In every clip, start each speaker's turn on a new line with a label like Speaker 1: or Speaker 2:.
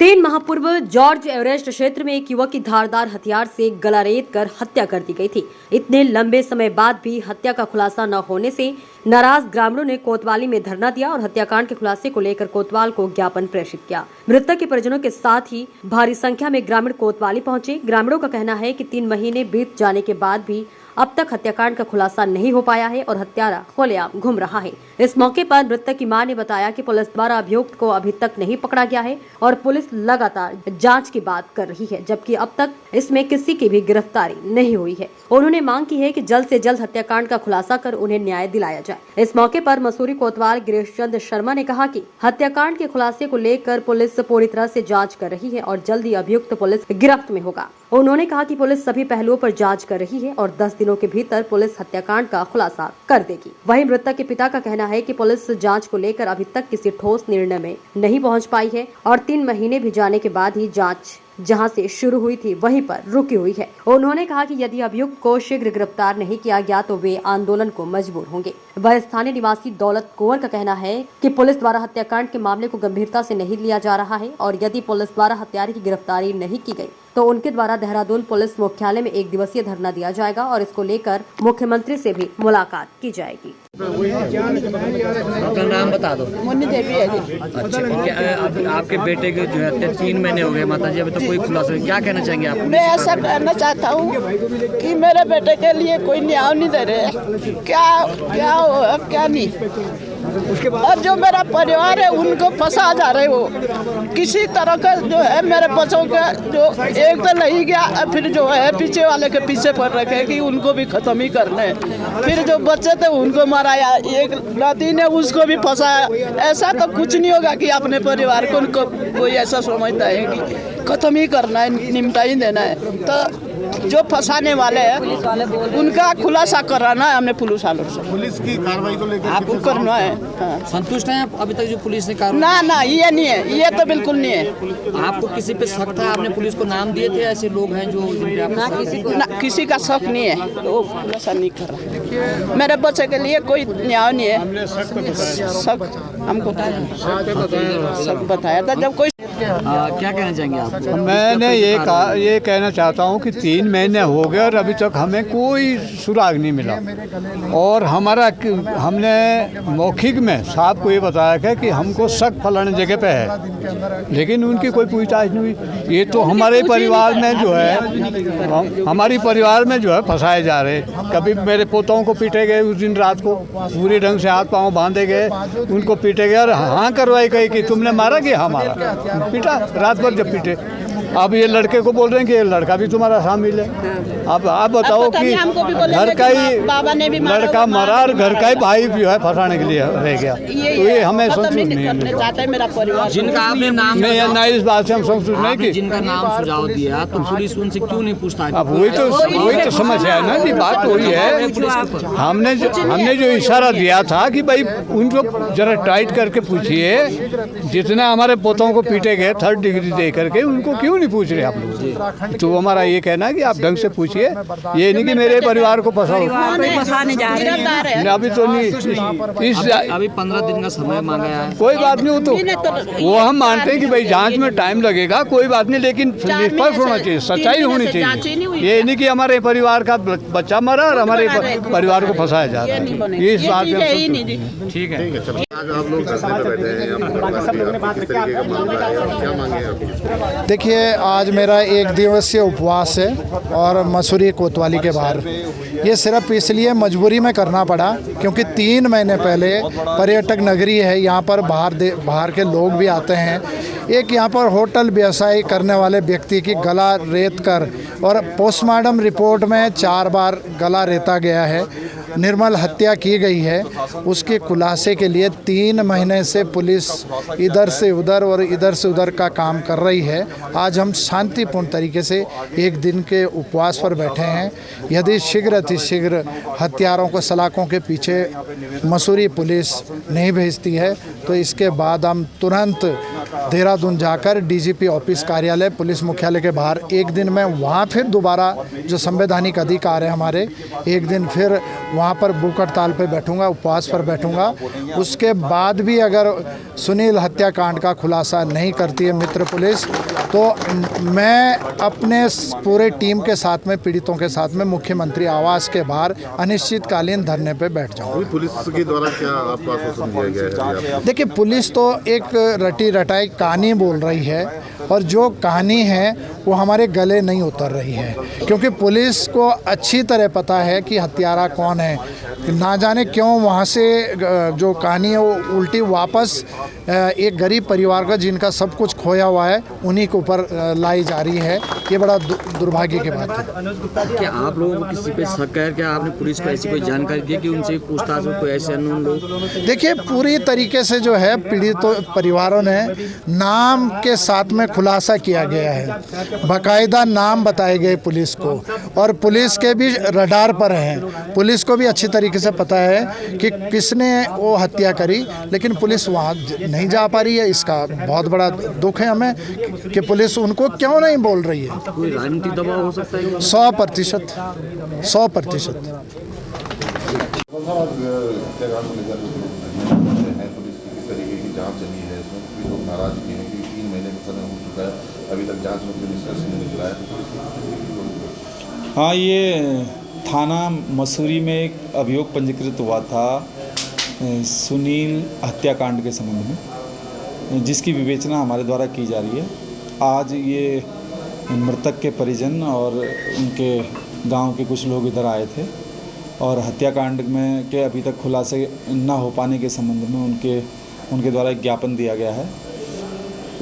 Speaker 1: 3 माह पूर्व George Everest क्षेत्र में एक युवक की धारदार हथियार से गला रेत कर हत्या कर दी गई थी। इतने लंबे समय बाद भी हत्या का खुलासा न होने से नाराज ग्रामीणों ने कोतवाली में धरना दिया और हत्याकांड के खुलासे को लेकर कोतवाल को ज्ञापन प्रेषित किया। मृतक के परिजनों के साथ ही भारी संख्या में ग्रामीण कोतवाली पहुंचे। ग्रामीणों का कहना है कि 3 महीने बीत जाने के बाद भी अब तक हत्याकांड का खुलासा नहीं हो पाया है और हत्यारा खुलेआम घूम रहा है। इस मौके पर मृतक की मां ने बताया कि पुलिस द्वारा अभियुक्त को अभी तक नहीं पकड़ा गया है और पुलिस लगातार जांच की बात कर रही है, जबकि अब तक इसमें किसी की भी गिरफ्तारी नहीं हुई है। उन्होंने मांग की है कि जल्द से जल्द हत्याकांड का खुलासा कर उन्हें न्याय दिलाया जाए। इस मौके पर मसूरी कोतवाल गिरीश चंद्र शर्मा ने कहा कि हत्याकांड के खुलासे को लेकर पुलिस पूरी तरह से जाँच कर रही है और जल्द ही अभियुक्त पुलिस गिरफ्त में होगा। उन्होंने कहा कि पुलिस सभी पहलुओं पर जांच कर रही है और 10 दिनों के भीतर पुलिस हत्याकांड का खुलासा कर देगी। वहीं मृतक के पिता का कहना है कि पुलिस जांच को लेकर अभी तक किसी ठोस निर्णय में नहीं पहुंच पाई है और 3 महीने भी जाने के बाद ही जांच जहां से शुरू हुई थी वहीं पर रुकी हुई है। उन्होंने कहा कि यदि अभियुक्त को शीघ्र गिरफ्तार नहीं किया गया तो वे आंदोलन को मजबूर होंगे। वह स्थानीय निवासी दौलत कुंवर का कहना है कि पुलिस द्वारा हत्याकांड के मामले को गंभीरता से नहीं लिया जा रहा है और यदि पुलिस द्वारा हत्यारे की गिरफ्तारी नहीं की गई तो उनके द्वारा देहरादून पुलिस मुख्यालय में 1 दिवसीय धरना दिया जाएगा और इसको लेकर मुख्यमंत्री से भी मुलाकात की जाएगी।
Speaker 2: अपना नाम बता दो।
Speaker 3: मुन्नी देवी है जी।
Speaker 2: अच्छा, आपके बेटे के जो है 3 महीने हो गए माता जी, अभी तो कोई खुलासा नहीं, क्या कहना चाहेंगे आप?
Speaker 3: मैं ऐसा कहना चाहता हूँ कि मेरे बेटे के लिए कोई न्याय नहीं दे रहे। क्या हो क्या नहीं, और जो मेरा परिवार है उनको फंसा जा रहे हो। किसी तरह का जो है मेरे बच्चों का जो एक तो नहीं गया, फिर जो है पीछे वाले के पीछे पड़ रखे कि उनको भी खत्म ही करना है। फिर जो बच्चे थे उनको मराया, एक नदी ने उसको भी फंसाया। ऐसा तो कुछ नहीं होगा कि अपने परिवार को उनको कोई ऐसा समझता है कि खत्म ही करना है, निपटा ही देना है। तो जो फंसाने वाले हैं उनका खुलासा कराना है हमने पुलिस वालों से।
Speaker 4: पुलिस की कार्रवाई को लेकर
Speaker 3: आपको करना है। हाँ।
Speaker 2: संतुष्ट हैं आप अभी तक जो पुलिस ने कार्रवाई?
Speaker 3: ना ये नहीं है, ये तो बिल्कुल नहीं है।
Speaker 2: आपको किसी पे शक था? आपने पुलिस को नाम दिए थे? ऐसे लोग हैं जो
Speaker 3: किसी का शक नहीं है, वो खुलासा नहीं कर रहा। मेरे बच्चे के लिए कोई न्याय नहीं है। शक हमको शक बताया था जब कोई।
Speaker 2: क्या कहना चाहेंगे आप?
Speaker 5: मैंने ये कहना चाहता हूँ कि 3 महीने हो गए और अभी तक हमें कोई सुराग नहीं मिला और हमने मौखिक में साहब को ये बताया है कि हमको शक फलाने जगह पे है, लेकिन उनकी कोई पूछताछ नहीं हुई। ये तो हमारे परिवार में जो है हमारी परिवार में जो है फंसाए जा रहे। कभी मेरे पोतों को पीटे गए उस दिन रात को, पूरे ढंग से हाथ पाँव बांधे गए, उनको पीटे गए और हाँ करवाई गई कि तुमने मारा कि हमारा पीटा, रात भर जब पीटे। अब ये लड़के को बोल रहे हैं कि ये लड़का भी तुम्हारा शामिल है। अब आप बताओ कि घर का ही लड़का मरा और घर का ही भाई जो है फंसाने के लिए रह गया, तो ये हमें संतुष्ट नहीं है।
Speaker 2: जिनका आपने नाम
Speaker 5: ना इस बात से हम संतुष्ट नहीं कि
Speaker 2: जिनका नाम सुझाव दिया तो पुलिस उनसे क्यों नहीं पूछताछ?
Speaker 5: अब वही तो समस्या है ना कि बात वही है। हमने जो इशारा दिया था कि भाई उनको जरा टाइट करके पूछिए, जितने हमारे पोतों को पीटे गए 3rd डिग्री दे करके, उनको क्यों नहीं पूछ रहे आप लोग? तो हमारा ये कहना है कि आप ढंग से पूछिए, ये नहीं कि मेरे परिवार को फंसाओ। अभी तो नहीं,
Speaker 2: अभी 15 दिन का समय मांगा है।
Speaker 5: कोई बात नहीं, वो हम मानते हैं कि भाई जांच में टाइम लगेगा, कोई बात नहीं, लेकिन निष्पक्ष होना चाहिए, सच्चाई होनी चाहिए। ये नहीं कि हमारे परिवार का बच्चा मरा और हमारे परिवार को फंसाया जा रहा है। ये इस बात में
Speaker 2: ठीक है।
Speaker 4: आज आप लोग बैठे हैं,
Speaker 6: देखिए, आज मेरा 1 दिवसीय उपवास है और मसूरी कोतवाली के बाहर। ये सिर्फ इसलिए मजबूरी में करना पड़ा क्योंकि 3 महीने पहले पर्यटक नगरी है, यहाँ पर बाहर के लोग भी आते हैं। एक यहाँ पर होटल व्यवसाय करने वाले व्यक्ति की गला रेत कर और पोस्टमार्टम रिपोर्ट में 4 बार गला रेता गया है, निर्मल हत्या की गई है। उसके खुलासे के लिए 3 महीने से पुलिस इधर से उधर और इधर से उधर का काम कर रही है। आज हम शांतिपूर्ण तरीके से 1 दिन के उपवास पर बैठे हैं। यदि शीघ्र अतिशीघ्र हत्यारों को सलाखों के पीछे मसूरी पुलिस नहीं भेजती है तो इसके बाद हम तुरंत देहरादून जाकर डीजीपी ऑफिस कार्यालय पुलिस मुख्यालय के बाहर एक दिन में वहाँ फिर दोबारा जो संवैधानिक अधिकार है हमारे, एक दिन फिर वहाँ पर भूख हड़ताल पर बैठूँगा, उपवास पर बैठूँगा। उसके बाद भी अगर सुनील हत्याकांड का खुलासा नहीं करती है मित्र पुलिस, तो मैं अपने पूरे टीम के साथ में, पीड़ितों के साथ में मुख्यमंत्री आवास के बाहर अनिश्चितकालीन धरने पे बैठ जाऊंगा।
Speaker 4: पुलिस के द्वारा क्या आपको आश्वासन दिया गया है?
Speaker 6: देखिए, पुलिस तो एक रटी रटाई कहानी बोल रही है और जो कहानी है वो हमारे गले नहीं उतर रही है, क्योंकि पुलिस को अच्छी तरह पता है कि हत्यारा कौन है। ना जाने क्यों वहाँ से जो कहानी है वो उल्टी वापस एक गरीब परिवार का जिनका सब कुछ खोया हुआ है उन्हीं के ऊपर लाई जा रही है। ये बड़ा दुर्भाग्य की बात है।
Speaker 2: क्या आप लोगों को किसी पे शक है? क्या आपने पुलिस को ऐसी कोई जानकारी दी कि उनसे पूछताछ में कोई ऐसे अननोन लोग?
Speaker 6: देखिए, पूरी तरीके से जो है पीड़ित परिवारों ने नाम के साथ में खुलासा किया गया है, बाकायदा नाम बताए गए पुलिस को, और पुलिस के भी रडार पर हैं। पुलिस को भी अच्छी तरीके से पता है कि किसने वो हत्या करी, लेकिन पुलिस वहाँ नहीं जा पा रही है। इसका बहुत बड़ा दुख है हमें कि पुलिस उनको क्यों नहीं बोल रही है।
Speaker 2: कोई राजनीतिक दबाव हो सकता है?
Speaker 6: 100%।
Speaker 4: जांच चली है, इसमें भी लोग नाराज भी हैं कि 3 महीने का समय हो चुका है, अभी तक जांच में कोई निष्कर्ष नहीं निकला है।
Speaker 7: हाँ, ये थाना मसूरी में एक अभियोग पंजीकृत हुआ था सुनील हत्याकांड के संबंध में, जिसकी विवेचना हमारे द्वारा की जा रही है। आज ये मृतक के परिजन और उनके गांव के कुछ लोग इधर आए थे और हत्याकांड में के अभी तक खुलासे न हो पाने के संबंध में उनके द्वारा एक ज्ञापन दिया गया है।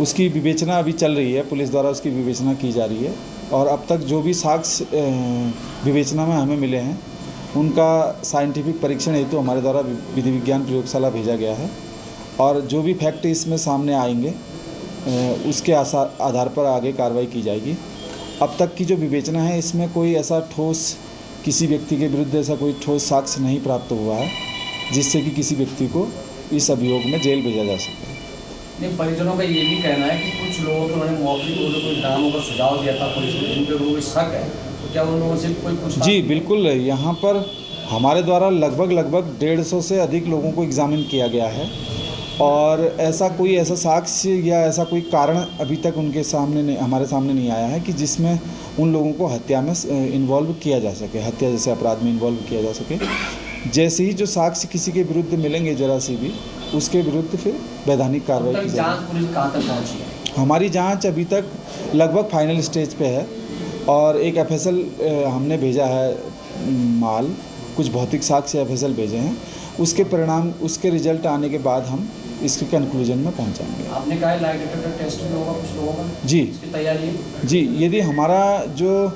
Speaker 7: उसकी विवेचना अभी चल रही है, पुलिस द्वारा उसकी विवेचना की जा रही है, और अब तक जो भी साक्ष्य विवेचना में हमें मिले हैं उनका साइंटिफिक परीक्षण हेतु हमारे द्वारा विधि विज्ञान प्रयोगशाला भेजा गया है, और जो भी फैक्ट इसमें सामने आएंगे उसके आधार पर आगे कार्रवाई की जाएगी। अब तक की जो विवेचना है इसमें कोई ऐसा ठोस, किसी व्यक्ति के विरुद्ध ऐसा कोई ठोस साक्ष्य नहीं प्राप्त हुआ है जिससे कि किसी व्यक्ति को इस अभियोग में जेल भेजा जा सके।
Speaker 8: नहीं, परिजनों का ये भी कहना है कि कुछ लोगों को उन्होंने मौखिक रूप से कुछ नामों का सुझाव दिया था पुलिस ने, जिनके लोगों को शक है, तो क्या उन लोगों से कोई पूछताछ?
Speaker 7: जी बिल्कुल, यहाँ पर हमारे द्वारा लगभग 150 से अधिक लोगों को एग्जामिन किया गया है, और ऐसा साक्ष्य या ऐसा कोई कारण अभी तक हमारे सामने नहीं आया है कि जिसमें उन लोगों को हत्या में इन्वॉल्व किया जा सके, हत्या जैसे अपराध में इन्वॉल्व किया जा सके। जैसे ही जो साक्ष्य किसी के विरुद्ध मिलेंगे जरा सी भी, उसके विरुद्ध फिर वैधानिक कार्रवाई की जाएगी।
Speaker 8: जांच पुलिस कहाँ तक पहुँची है?
Speaker 7: हमारी जांच अभी तक लगभग फाइनल स्टेज पे है, और एक एफएसएल हमने भेजा है माल, कुछ भौतिक साक्ष्य एफएसएल भेजे हैं। उसके परिणाम, उसके रिजल्ट आने के बाद हम इसके कंक्लूजन में पहुंचाएंगे।
Speaker 8: आपने कहा लाई डिटेक्टर टेस्ट भी होगा कुछ लोगों का?
Speaker 7: जी,
Speaker 8: इसकी तैयारी है?
Speaker 7: जी, यदि हमारा जो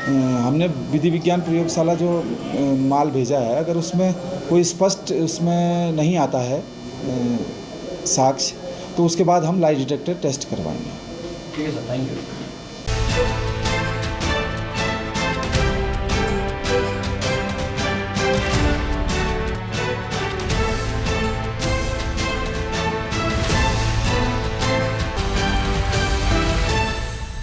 Speaker 7: हमने विधि विज्ञान प्रयोगशाला जो माल भेजा है, अगर उसमें कोई स्पष्ट उसमें नहीं आता है साक्ष्य, तो उसके बाद हम लाई डिटेक्टर टेस्ट करवाएंगे।
Speaker 8: ठीक है सर, थैंक यू।